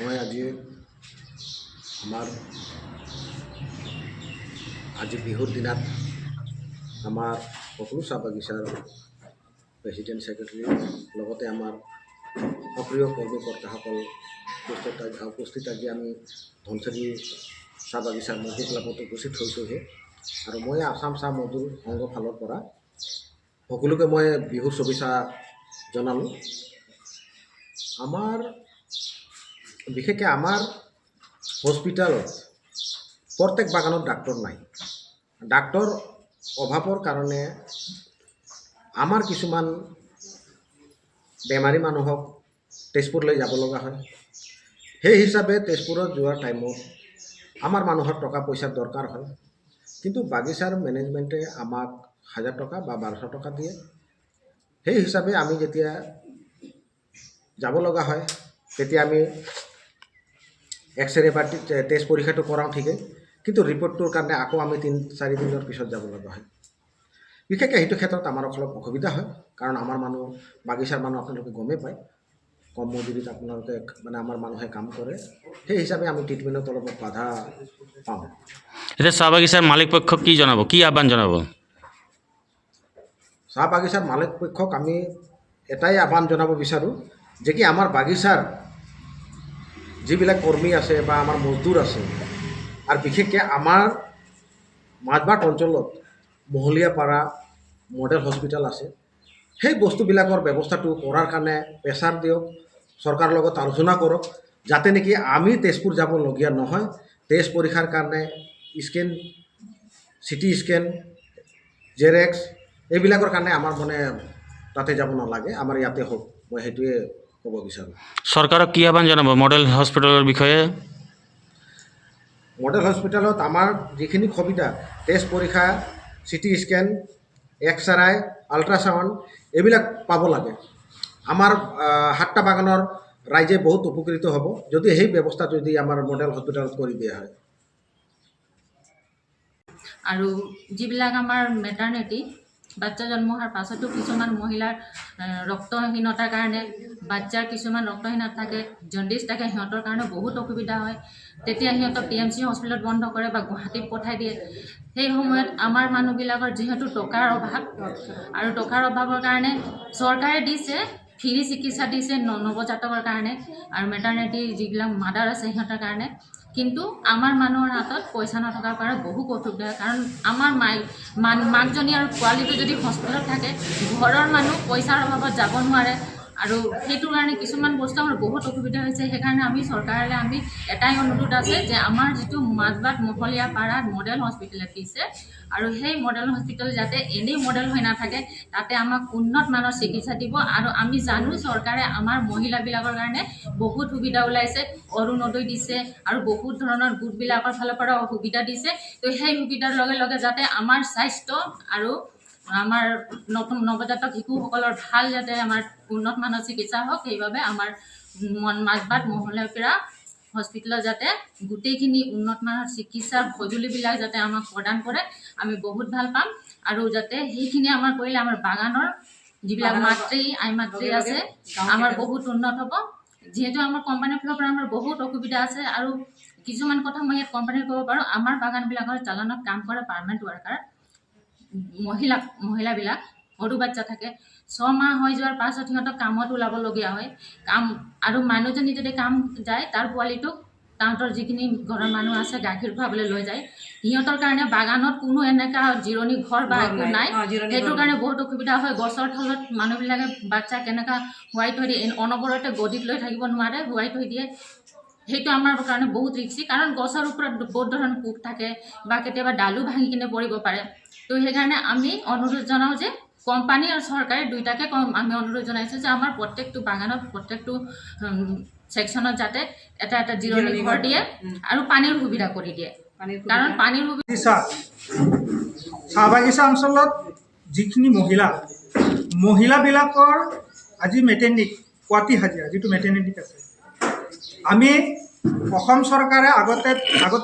মই আজি বিহুৰ দিনাত আমাৰ সকলো চাহ বাগিচাৰ প্ৰেচিডেণ্ট ছেক্ৰেটাৰী লগতে আমাৰ সক্ৰিয় কৰ্মকৰ্তাসকল উপস্থিত আজি আমি ধনচিৰি চাহ বাগিচাৰ মজদুৰ ক্লাবত উপস্থিত হৈছোঁহি আৰু মই আসাম চাহ মজদুৰ সংঘৰ ফালৰ পৰা সকলোকে মই বিহুৰ শুভেচ্ছা জনালোঁ। বিশেষকৈ আমাৰ হস্পিটালত প্ৰত্যেক বাগানত ডাক্তৰ নাই। ডাক্তৰ অভাৱৰ কাৰণে আমাৰ কিছুমান বেমাৰী মানুহক তেজপুৰলৈ যাব লগা হয়। সেই হিচাপে তেজপুৰত যোৱাৰ টাইমত আমাৰ মানুহৰ টকা পইচাৰ দৰকাৰ হয়, কিন্তু বাগিচাৰ মেনেজমেণ্টে আমাক 1000 টকা বা 1200 টকা দিয়ে। সেই হিচাপে আমি যেতিয়া যাব লগা হয় তেতিয়া আমি এক্সৰে বা টেষ্ট পৰীক্ষাটো কৰাওঁ ঠিকেই, কিন্তু ৰিপৰ্টটোৰ কাৰণে আকৌ আমি 3-4 দিনৰ পিছত যাব লগা হয়। বিশেষকৈ সেইটো ক্ষেত্ৰত আমাৰ অলপ অসুবিধা হয়, কাৰণ আমাৰ বাগিচাৰ মানুহ আপোনালোকে গমেই পায়, কম মজুৰিত আপোনালোকে আমাৰ মানুহে কাম কৰে। সেই হিচাপে আমি ট্ৰিটমেণ্টত অলপ বাধা পাওঁ। এতিয়া চাহ বাগিচাৰ মালিক পক্ষক কি জনাব, কি আহ্বান জনাব? চাহ বাগিচাৰ মালিক পক্ষক আমি এটাই আহ্বান জনাব বিচাৰোঁ যে কি আমাৰ বাগিচাৰ যিবিলাক কৰ্মী আছে বা আমাৰ মজদুৰ আছে, আৰু বিশেষকৈ আমাৰ মাজবাট অঞ্চলত মহলীয়াপাৰা মডেল হস্পিটেল আছে, সেই বস্তুবিলাকৰ ব্যৱস্থাটো কৰাৰ কাৰণে প্ৰেছাৰ দিয়ক, চৰকাৰৰ লগত আলোচনা কৰক, যাতে নেকি আমি তেজপুৰ যাবলগীয়া নহয়। তেজ পৰীক্ষাৰ কাৰণে স্কেন, চিটি স্কেন, জেৰেক্স এইবিলাকৰ কাৰণে আমাৰ তাতে যাব নালাগে, আমাৰ ইয়াতে হওক। মই সেইটোৱে ক'ব বিচাৰোঁ। চৰকাৰক কি আহ্বান জনাব মডেল হস্পিটেলৰ বিষয়ে? মডেল হস্পিটেলত আমাৰ যিখিনি সুবিধা, তেজ পৰীক্ষা, চিটি স্কেন, এক্সৰে, আল্ট্ৰাচাউণ্ড এইবিলাক পাব লাগে। আমাৰ 7টা বাগানৰ ৰাইজে বহুত উপকৃত হ'ব যদি সেই ব্যৱস্থা যদি আমাৰ মডেল হস্পিটেলত কৰি দিয়া হয়। আৰু যিবিলাক আমাৰ মেটাৰনিটি বাচ্চা জন্ম হোৱাৰ পাছতো কিছুমান মহিলাৰ ৰক্তহীনতাৰ কাৰণে বাচ্চাৰ কিছুমান ৰক্তহীনতা থাকে, জণ্ডিছ থাকে, সিহঁতৰ কাৰণে বহুত অসুবিধা হয়। তেতিয়া সিহঁতক TMC হস্পিটেলত বন্ধ কৰে বা গুৱাহাটীত পঠাই দিয়ে। সেই সময়ত আমাৰ মানুহবিলাকৰ যিহেতু টকাৰ অভাৱ, আৰু টকাৰ অভাৱৰ কাৰণে চৰকাৰে দিছে ফ্ৰী চিকিৎসা দিছে নৱজাতকৰ কাৰণে আৰু মেটাৰনিটি যিবিলাক মাদাৰ আছে সিহঁতৰ কাৰণে, কিন্তু আমাৰ মানুহৰ হাতত পইচা নথকাৰ কাৰণে বহু অসুবিধা হয়। কাৰণ আমাৰ মাকজনী আৰু পোৱালিটো যদি হস্পিটেলত থাকে, ঘৰৰ মানুহ পইচাৰ অভাৱত যাব নোৱাৰে, আৰু সেইটো কাৰণে কিছুমান বস্তু আমাৰ বহুত অসুবিধা হৈছে। সেইকাৰণে আমি চৰকাৰলৈ আমি এটাই অনুৰোধ আছে যে আমাৰ যিটো মাজবাট মহলীয়াপাৰাত মডেল হস্পিটেল দিছে, আৰু সেই মডেল হস্পিটেল যাতে এনেই মডেল হৈ নাথাকে, তাতে আমাক উন্নত মানৰ চিকিৎসা দিব। আৰু আমি জানো চৰকাৰে আমাৰ মহিলাবিলাকৰ কাৰণে বহুত সুবিধা ওলাইছে, অৰুণোদয় দিছে আৰু বহুত ধৰণৰ গোটবিলাকৰ ফালৰ পৰা সুবিধা দিছে। তো সেই সুবিধাৰ লগে লগে যাতে আমাৰ স্বাস্থ্য আৰু আমাৰ নতুন নৱজাতক শিশুসকলৰ ভাল যাতে আমাৰ উন্নত মানৰ চিকিৎসা হওক, সেইবাবে আমাৰ মাজবাট মহলীয়াপাৰা হস্পিটেলত যাতে গোটেইখিনি উন্নত মানৰ চিকিৎসাৰ সঁজুলিবিলাক যাতে আমাক প্ৰদান কৰে, আমি বহুত ভাল পাম। আৰু যাতে সেইখিনি আমাৰ কৰিলে আমাৰ বাগানৰ যিবিলাক আই মাতৃ আছে আমাৰ বহুত উন্নত হ'ব। যিহেতু আমাৰ কোম্পানীৰ ফালৰ পৰা আমাৰ বহুত অসুবিধা আছে, আৰু কিছুমান কথা মই ইয়াত কোম্পানীত ক'ব পাৰোঁ। আমাৰ বাগানবিলাকৰ চালানত কাম কৰে পাৰ্মানেণ্ট ৱাৰ্কাৰ মহিলাবিলাক, সৰু বাচ্চা থাকে, 6 মাহ হৈ যোৱাৰ পাছত সিহঁতক কামত ওলাবলগীয়া হয়। আৰু মানুহজনী যদি কাম যায়, তাৰ পোৱালিটোক তাহাঁতৰ যিখিনি ঘৰৰ মানুহ আছে গাখীৰ খুৱাবলৈ লৈ যায়। সিহঁতৰ কাৰণে বাগানত কোনো এনেকুৱা জিৰণি ঘৰ বা একো নাই, সেইটোৰ কাৰণে বহুত অসুবিধা হয়। গছৰ তলত মানুহবিলাকে বাচ্চা কেনেকুৱা শুৱাই থৈ দিয়ে, অনবৰতে গদিত লৈ থাকিব নোৱাৰে, শুৱাই থৈ দিয়ে। সেইটো আমাৰ কাৰণে বহুত ৰিস্কি, কাৰণ গছৰ ওপৰত বহুত ধৰণৰ পোক থাকে বা কেতিয়াবা ডালো ভাঙি কিনে পৰিব পাৰে। তো সেইকাৰণে আমি অনুৰোধ জনাওঁ যে কোম্পানী আৰু চৰকাৰে দুইটাকে আমি অনুৰোধ জনাইছোঁ যে আমাৰ প্ৰত্যেকটো বাগানত প্ৰত্যেকটো ছেকশ্যনত যাতে এটা এটা জিৰণি ঘৰ দিয়ে আৰু পানীৰ সুবিধা কৰি দিয়ে। কাৰণ পানীৰ সুবিধা চাহ বাগিচা অঞ্চলত যিখিনি মহিলাবিলাকৰ আজি মেটাৰনিটি পুৱাতি হাজিৰা যিটো মেটাৰনিটিত আছে, আমি অসম চৰকাৰে আগত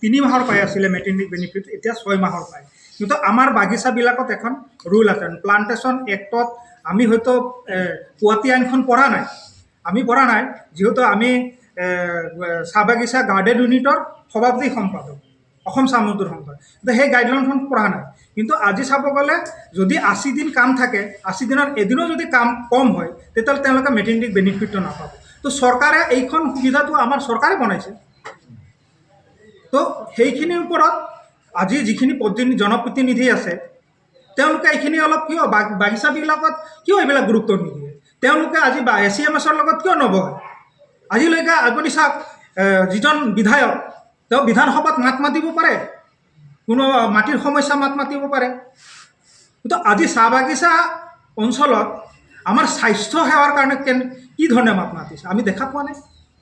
3 মাহৰ পাই আছিলে মেটাৰনিটি বেনিফিট, এতিয়া 6 মাহৰ পায়। কিন্তু আমাৰ বাগিচাবিলাকত এখন ৰুল আছে, প্লান্টেশ্যন এক্টত আমি হয়তো পুৱাতি আইনখন পঢ়া নাই, যিহেতু আমি চাহ বাগিচা গাৰ্ডেন ইউনিটৰ সভাপতি সম্পাদক অসম চাহ মজদুৰ সংঘৰ। সেই গাইডলাইনখন পঢ়া নাই, কিন্তু আজি চাব গ'লে যদি 80 দিন কাম থাকে, 80 দিনত এদিনো যদি কাম কম হয়, তেতিয়াহ'লে তেওঁলোকে মেটাৰনিটি বেনিফিটটো নাপাব। তো চৰকাৰে এইখন সুবিধাটো আমাৰ চৰকাৰে বনাইছে। তো সেইখিনিৰ ওপৰত আজি যিখিনি জনপ্ৰতিনিধি আছে, তেওঁলোকে এইখিনি অলপ কিয় বাগিচাবিলাকত কিয় এইবিলাক গুৰুত্ব নিদিয়ে? তেওঁলোকে আজি ACMSৰ লগত কিয় নবহে? আজিলৈকে আপুনি চাওক, যিজন বিধায়ক তেওঁ বিধানসভাত মাত মাতিব পাৰে, কোনো মাটিৰ সমস্যা মাত মাতিব পাৰে, কিন্তু আজি চাহ বাগিচা অঞ্চলত আমাৰ স্বাস্থ্য সেৱাৰ কাৰণে কি ধৰণে মাত মাতিছে আমি দেখা পোৱা নাই।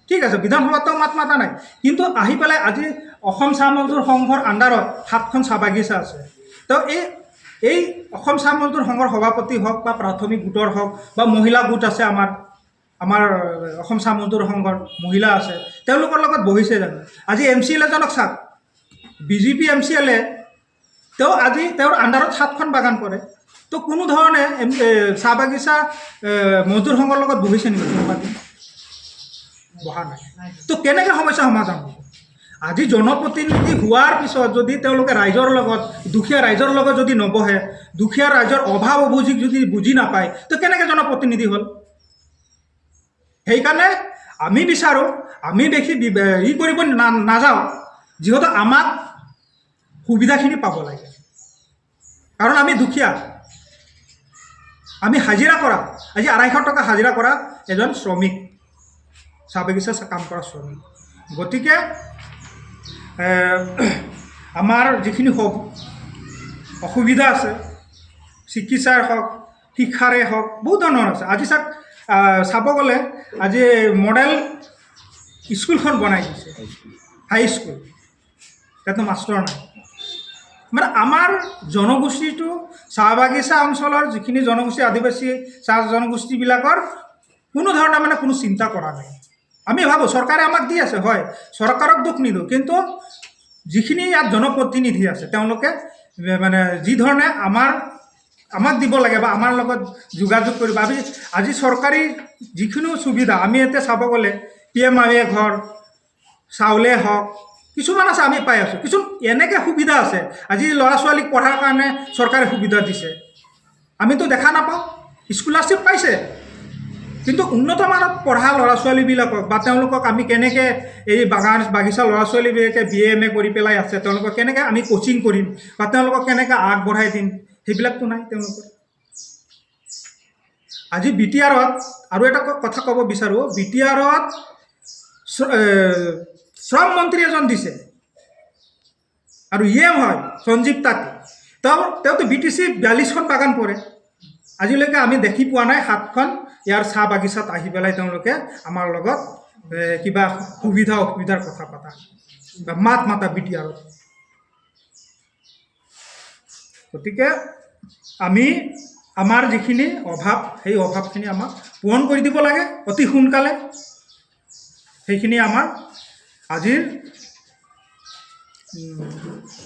ঠিক আছে, বিধানসভাতো মাত মাতা নাই, কিন্তু আহি পেলাই আজি অসম চাহ মজদুৰ সংঘৰ আণ্ডাৰত 7খন চাহ বাগিচা আছে। তো এই অসম চাহ মজদুৰ সংঘৰ সভাপতি হওক বা প্ৰাথমিক গোটৰ হওক বা মহিলা গোট আছে, আমাৰ অসম চাহ মজদুৰ সংঘৰ মহিলা আছে, তেওঁলোকৰ লগত বহিছে জানো? আজি MCLA এজনক চাওক, BJP MCLA, তেওঁৰ আণ্ডাৰত 7খন বাগান পৰে। তো কোনো ধৰণে চাহ বাগিচা মজদুৰ সংঘৰ লগত বহিছে নেকি? বহা নাই। তো কেনেকৈ সমস্যা সমাধান হ'ব? আজি জনপ্ৰতিনিধি হোৱাৰ পিছত যদি তেওঁলোকে ৰাইজৰ লগত, দুখীয়া ৰাইজৰ লগত যদি নবহে, দুখীয়া ৰাইজৰ অভাৱ অভিযোগ যদি বুজি নাপায়, তো কেনেকৈ জনপ্ৰতিনিধি হ'ল? সেইকাৰণে আমি বিচাৰোঁ, আমি বেছি কৰিব নাযাওঁ, যিহেতু আমাক সুবিধাখিনি পাব লাগে। কাৰণ আমি দুখীয়া, আমি হাজিৰা কৰা, আজি 250 টকা হাজিৰা কৰা এজন শ্ৰমিক, চাহ বাগিচা কাম কৰা শ্ৰমিক। গতিকে আমাৰ যিখিনি অসুবিধা আছে, চিকিৎসাৰ হওক, শিক্ষাৰে হওক, বহুত ধৰণৰ আছে। আজি চাব গ'লে আজি মডেল স্কুলখন বনাই দিছে, হাইস্কুল, তাতো মাষ্টৰ নাই। মানে আমাৰ জনগোষ্ঠীটো চাহ বাগিচা অঞ্চলৰ যিখিনি জনগোষ্ঠী, আদিবাসী চাহ জনগোষ্ঠীবিলাকৰ কোনো ধৰণে মানে কোনো চিন্তা কৰা নাই। আমি ভাবোঁ চৰকাৰে আমাক দি আছে, হয়, চৰকাৰক দুখ নিদিওঁ, কিন্তু যিখিনি ইয়াত জনপ্ৰতিনিধি আছে তেওঁলোকে মানে যি ধৰণে আমাক দিব লাগে বা আমাৰ লগত যোগাযোগ কৰিব। আজি চৰকাৰী যিখিনি সুবিধা আমি এতিয়া চাব গ'লে PMIA ঘৰ, চাউলে হওক, কিছুমান আছে আমি পাই আছোঁ, কিছু এনেকৈ সুবিধা আছে। আজি ল'ৰা ছোৱালীক পঢ়াৰ কাৰণে চৰকাৰে সুবিধা দিছে, আমিতো দেখা নাপাওঁ। স্কলাৰশ্বিপ পাইছে, কিন্তু উন্নত মানত পঢ়া ল'ৰা ছোৱালীবিলাকক বা তেওঁলোকক আমি কেনেকৈ এই বাগিচা ল'ৰা ছোৱালীবিলাকে BA MA কৰি পেলাই আছে, তেওঁলোকক কেনেকৈ আমি কোচিং কৰিম বা তেওঁলোকক কেনেকৈ আগবঢ়াই দিম, সেইবিলাকতো নাই তেওঁলোকৰ। আজি BTRত আৰু এটা কথা ক'ব বিচাৰোঁ, BTRত শ্ৰম মন্ত্ৰী এজন দিছে আৰু হয় সঞ্জীৱ তাঁতী, তেওঁতো BTC 42খন বাগান পৰে। আজিলৈকে আমি দেখি পোৱা নাই 7খন ইয়াৰ চাহ বাগিচাত আহি পেলাই তেওঁলোকে আমাৰ লগত কিবা সুবিধা অসুবিধাৰ কথা পতা বা মাত মাতা BTRত। গতিকে আমি আমাৰ যিখিনি অভাৱ, সেই অভাৱখিনি আমাক পূৰণ কৰি দিব লাগে অতি সোনকালে। সেইখিনি আমাৰ আজিৰ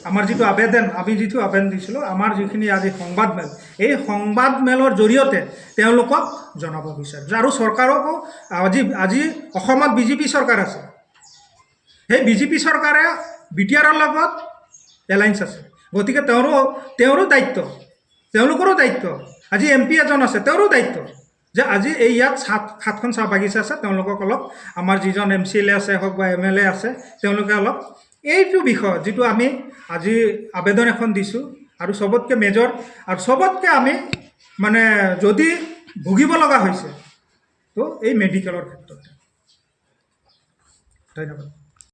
আমাৰ যিটো আবেদন দিছিলোঁ, আমাৰ যিখিনি আজি সংবাদমেল, এই সংবাদমেলৰ জৰিয়তে তেওঁলোকক জনাব বিচাৰিছোঁ। আৰু চৰকাৰকো আজি অসমত BJP চৰকাৰ আছে, সেই BJP চৰকাৰে BTRৰ লগত এলায়েন্স আছে। গতিকে তেওঁৰো দায়িত্ব, তেওঁলোকৰো দায়িত্ব। আজি MP এজন আছে, তেওঁৰো দায়িত্ব যে আজি এই ইয়াত 7খন চাহ বাগিচা আছে, তেওঁলোকক অলপ আমাৰ যিজন MCLA আছে হওক বা MLA আছে, তেওঁলোকে অলপ এইটো বিষয়ত যিটো আমি আজি আবেদন এখন দিছোঁ, আৰু চবতকৈ মেজৰ আৰু চবতকৈ আমি মানে যদি ভুগিব লগা হৈছে তো এই মেডিকেলৰ ক্ষেত্ৰত। ধন্যবাদ।